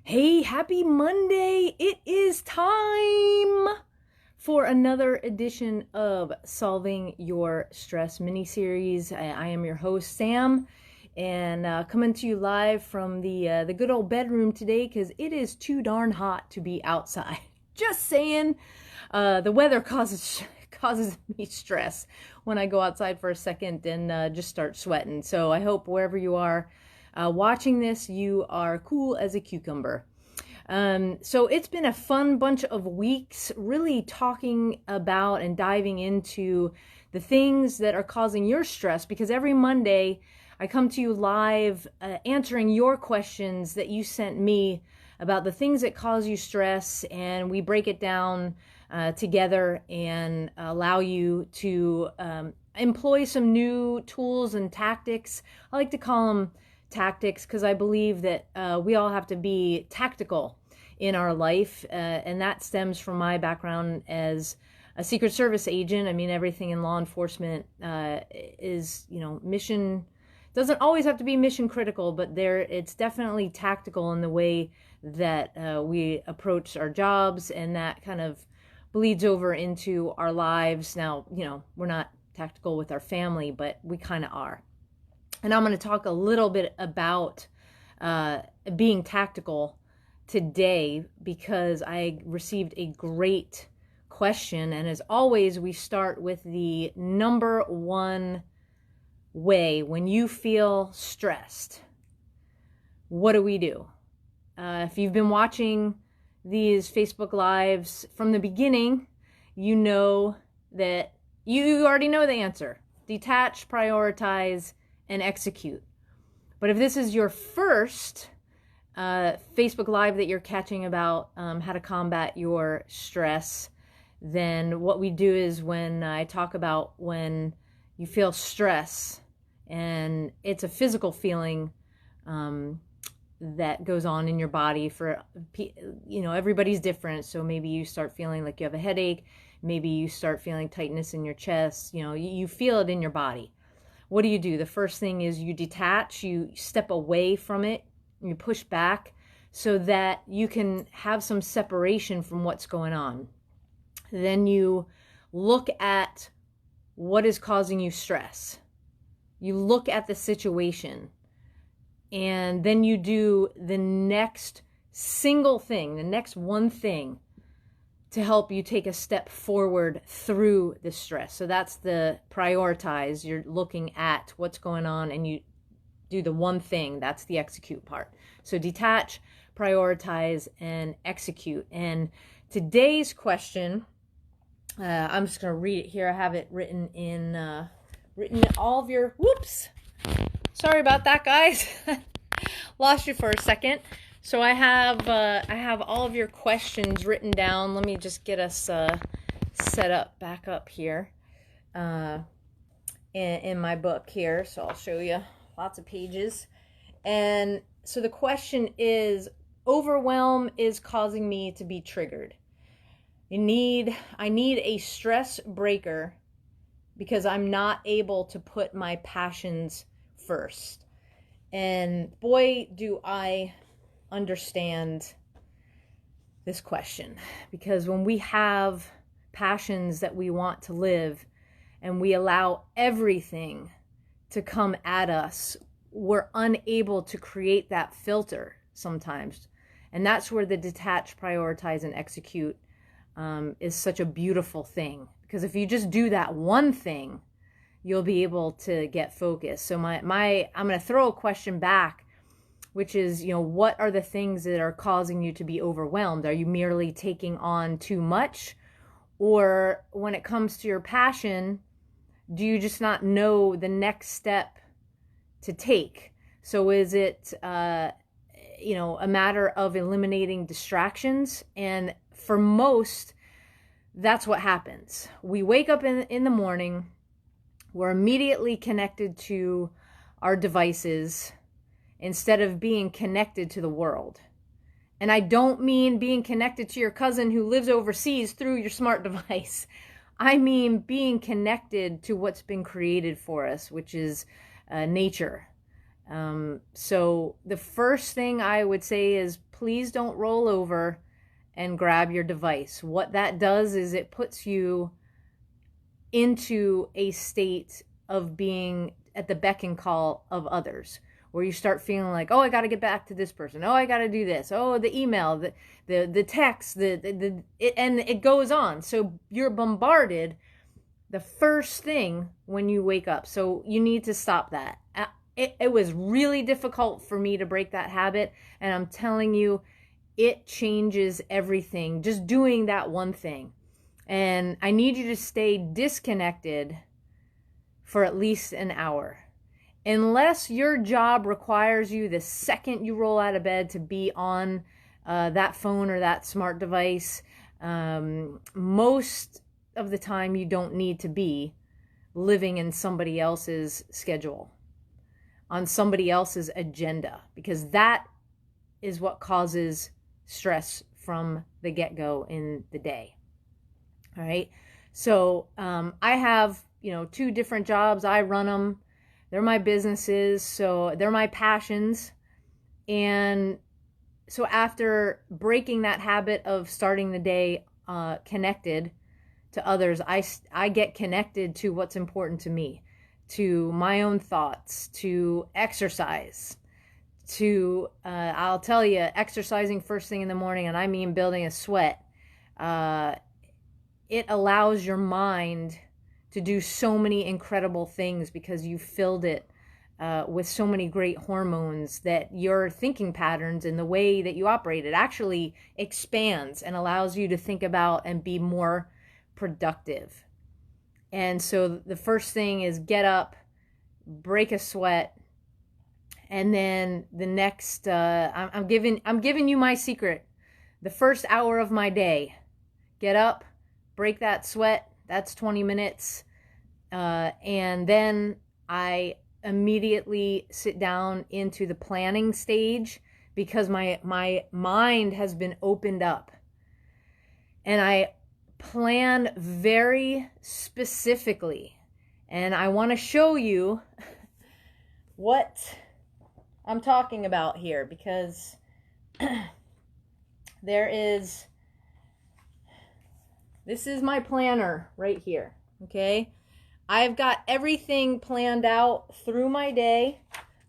Hey, happy Monday! It is time for another edition of Solving Your Stress mini-series. I am your host, Sam, and coming to you live from the good old bedroom today because it is too darn hot to be outside. Just saying, the weather causes me stress when I go outside for a second and just start sweating. So I hope wherever you are watching this, you are cool as a cucumber. So it's been a fun bunch of weeks really talking about and diving into the things that are causing your stress, because every Monday I come to you live answering your questions that you sent me about the things that cause you stress, and we break it down together and allow you to employ some new tools and tactics. I like to call them tactics because I believe that we all have to be tactical in our life, and that stems from my background as a Secret Service agent. I mean, everything in law enforcement is, mission doesn't always have to be mission critical, but it's definitely tactical in the way that we approach our jobs, and that kind of bleeds over into our lives. Now, we're not tactical with our family, but we kind of are. And I'm going to talk a little bit about being tactical today because I received a great question. And as always, we start with the number one way when you feel stressed. What do we do? If you've been watching these Facebook Lives from the beginning, you know that you already know the answer. Detach, prioritize, and execute. But if this is your first Facebook Live that you're catching about how to combat your stress, then what we do is when I talk about when you feel stress, and it's a physical feeling that goes on in your body. For everybody's different. So maybe you start feeling like you have a headache. Maybe you start feeling tightness in your chest. You feel it in your body. What do? The first thing is you detach, you step away from it, you push back so that you can have some separation from what's going on. Then you look at what is causing you stress. You look at the situation, and then you do the next single thing, the next one thing to help you take a step forward through the stress. So that's the prioritize. You're looking at what's going on and you do the one thing. That's the execute part. So detach, prioritize, and execute. And today's question, I'm just going to read it here. I have it written in all of your, whoops. Sorry about that, guys. Lost you for a second. So I have all of your questions written down. Let me just get us set up back up here in my book here. So I'll show you lots of pages. And so the question is, overwhelm is causing me to be triggered. I need a stress breaker because I'm not able to put my passions first. And boy, do I understand this question, because when we have passions that we want to live and we allow everything to come at us, we're unable to create that filter sometimes. And that's where the detach, prioritize, and execute is such a beautiful thing, because if you just do that one thing, you'll be able to get focused. So I'm going to throw a question back, which is, what are the things that are causing you to be overwhelmed? Are you merely taking on too much? Or when it comes to your passion, do you just not know the next step to take? So is it, a matter of eliminating distractions? And for most, that's what happens. We wake up in the morning, we're immediately connected to our devices instead of being connected to the world. And I don't mean being connected to your cousin who lives overseas through your smart device. I mean being connected to what's been created for us, which is nature. So the first thing I would say is please don't roll over and grab your device. What that does is it puts you into a state of being at the beck and call of others, where you start feeling like, oh, I got to get back to this person. Oh, I got to do this. Oh, the email, the text, and it goes on. So you're bombarded the first thing when you wake up. So you need to stop that. It was really difficult for me to break that habit. And I'm telling you, it changes everything. Just doing that one thing. And I need you to stay disconnected for at least an hour. Unless your job requires you the second you roll out of bed to be on that phone or that smart device, most of the time you don't need to be living in somebody else's schedule, on somebody else's agenda, because that is what causes stress from the get-go in the day. All right. So I have, 2 different jobs. I run them. They're my businesses. So they're my passions. And so after breaking that habit of starting the day connected to others, I get connected to what's important to me, to my own thoughts, to exercise, to, I'll tell you, exercising first thing in the morning, and I mean building a sweat. It allows your mind to do so many incredible things because you filled it with so many great hormones that your thinking patterns and the way that you operate it actually expands and allows you to think about and be more productive. And so the first thing is get up, break a sweat, and then the next, I'm giving you my secret. The first hour of my day, get up, break that sweat. That's 20 minutes. And then I immediately sit down into the planning stage because my mind has been opened up. And I plan very specifically. And I want to show you what I'm talking about here, because this is my planner right here, okay? I've got everything planned out through my day.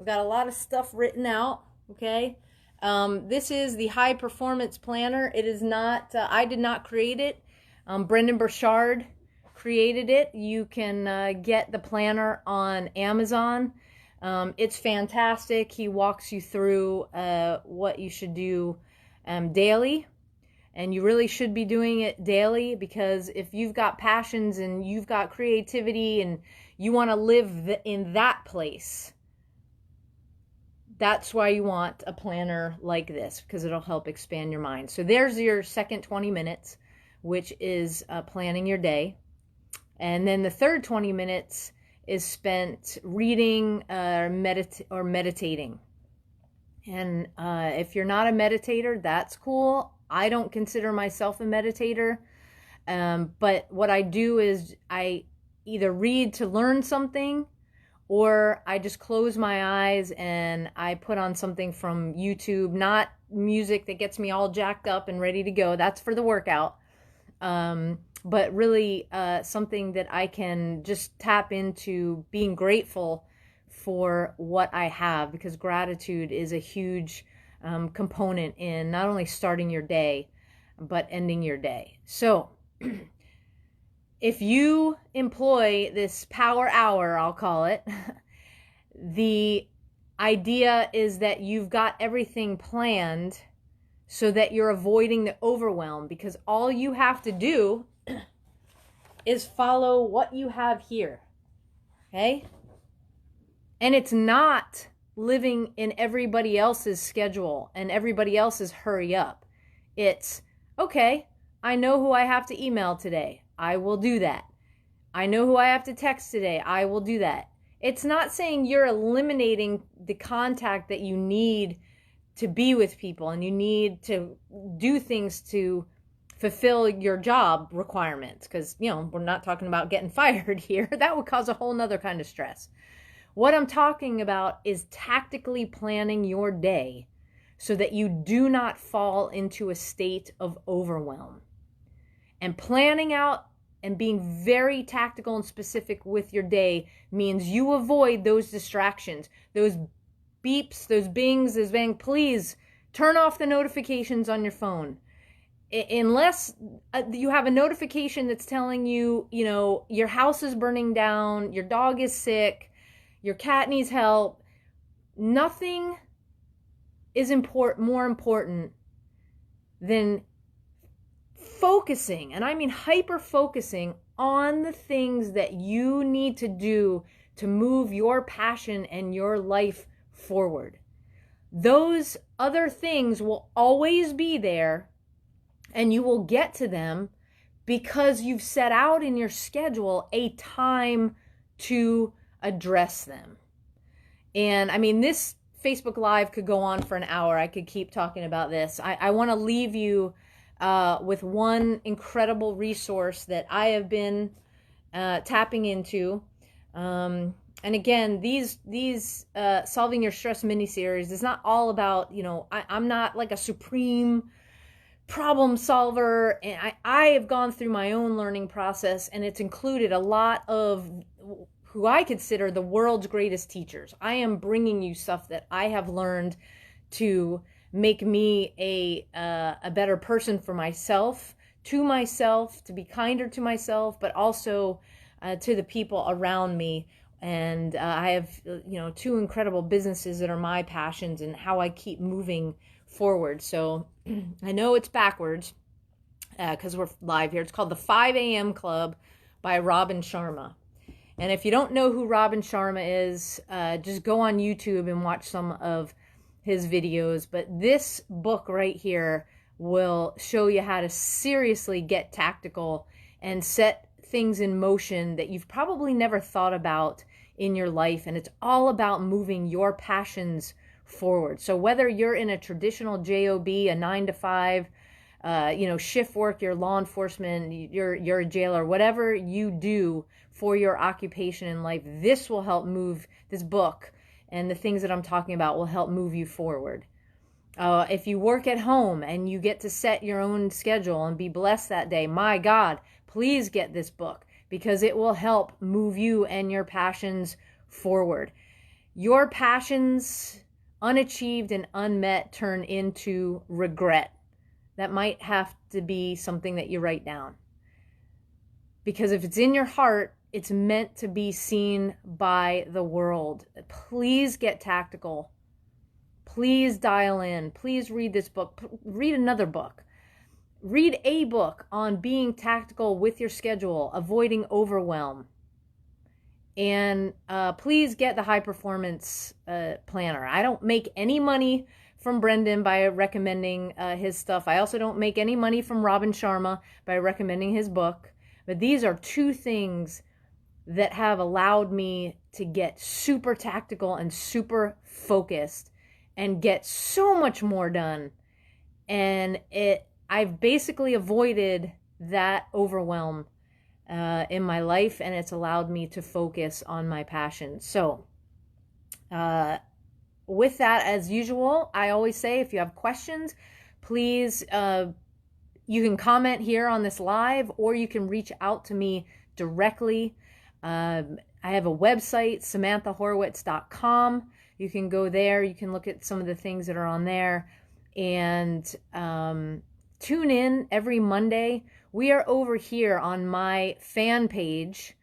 I've got a lot of stuff written out, okay? This is the High Performance Planner. It is not, I did not create it. Brendan Burchard created it. You can get the planner on Amazon. It's fantastic. He walks you through what you should do daily. And you really should be doing it daily, because if you've got passions and you've got creativity and you want to live in that place, that's why you want a planner like this, because it'll help expand your mind. So there's your second 20 minutes, which is planning your day. And then the third 20 minutes is spent reading or meditating. And if you're not a meditator, that's cool. I don't consider myself a meditator, but what I do is I either read to learn something, or I just close my eyes and I put on something from YouTube, not music that gets me all jacked up and ready to go. That's for the workout. But really something that I can just tap into being grateful for what I have, because gratitude is a huge component in not only starting your day, but ending your day. So if you employ this power hour, I'll call it, the idea is that you've got everything planned so that you're avoiding the overwhelm, because all you have to do is follow what you have here. Okay? And it's not living in everybody else's schedule and everybody else's hurry up. It's, okay, I know who I have to email today. I will do that. I know who I have to text today. I will do that. It's not saying you're eliminating the contact that you need to be with people and you need to do things to fulfill your job requirements, because, we're not talking about getting fired here. That would cause a whole nother kind of stress. What I'm talking about is tactically planning your day so that you do not fall into a state of overwhelm. And planning out and being very tactical and specific with your day means you avoid those distractions, those beeps, those bings, those bang. Please turn off the notifications on your phone. Unless you have a notification that's telling you, your house is burning down, your dog is sick, your cat needs help. Nothing is more important than focusing, and I mean hyper focusing on the things that you need to do to move your passion and your life forward. Those other things will always be there, and you will get to them because you've set out in your schedule a time to address them. And I mean, this Facebook Live could go on for an hour. I could keep talking about this. I want to leave you with one incredible resource that I have been tapping into. And again, these Solving Your Stress mini-series is not all about, I'm not like a supreme problem solver. And I have gone through my own learning process, and it's included a lot of who I consider the world's greatest teachers. I am bringing you stuff that I have learned to make me a better person for myself, to be kinder to myself, but also to the people around me. And I have, two incredible businesses that are my passions and how I keep moving forward. So I know it's backwards because we're live here. It's called the 5 a.m. Club by Robin Sharma. And if you don't know who Robin Sharma is, just go on YouTube and watch some of his videos. But this book right here will show you how to seriously get tactical and set things in motion that you've probably never thought about in your life. And it's all about moving your passions forward. So whether you're in a traditional job, a 9-to-5, shift work, you're law enforcement, you're a jailer, whatever you do for your occupation in life, this will help move, this book and the things that I'm talking about will help move you forward. If you work at home and you get to set your own schedule and be blessed that day, my God, please get this book because it will help move you and your passions forward. Your passions, unachieved and unmet, turn into regret. That might have to be something that you write down. Because if it's in your heart, it's meant to be seen by the world. Please get tactical. Please dial in. Please read this book. Read another book. Read a book on being tactical with your schedule, avoiding overwhelm. And please get the high performance planner. I don't make any money from Brendan by recommending his stuff. I also don't make any money from Robin Sharma by recommending his book. But these are two things that have allowed me to get super tactical and super focused and get so much more done. And I've basically avoided that overwhelm in my life, and it's allowed me to focus on my passion. So with that, as usual, I always say, if you have questions, please, you can comment here on this live, or you can reach out to me directly. I have a website, samanthahorowitz.com. You can go there. You can look at some of the things that are on there. And tune in every Monday. We are over here on my fan page,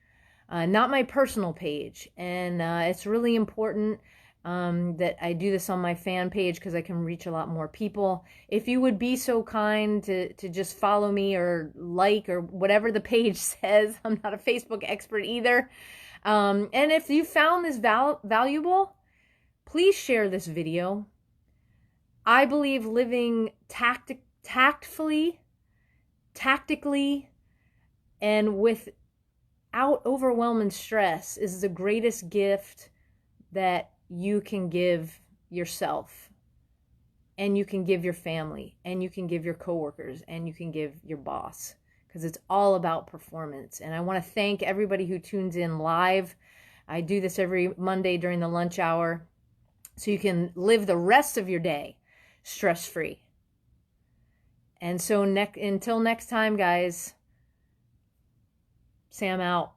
not my personal page. And it's really important that I do this on my fan page because I can reach a lot more people. If you would be so kind to just follow me or like or whatever the page says. I'm not a Facebook expert either. And if you found this valuable, please share this video. I believe living tactically, and without overwhelm and stress is the greatest gift that you can give yourself, and you can give your family, and you can give your coworkers, and you can give your boss, because it's all about performance. And I want to thank everybody who tunes in live. I do this every Monday during the lunch hour, so you can live the rest of your day stress-free. And so until next time, guys, Sam out.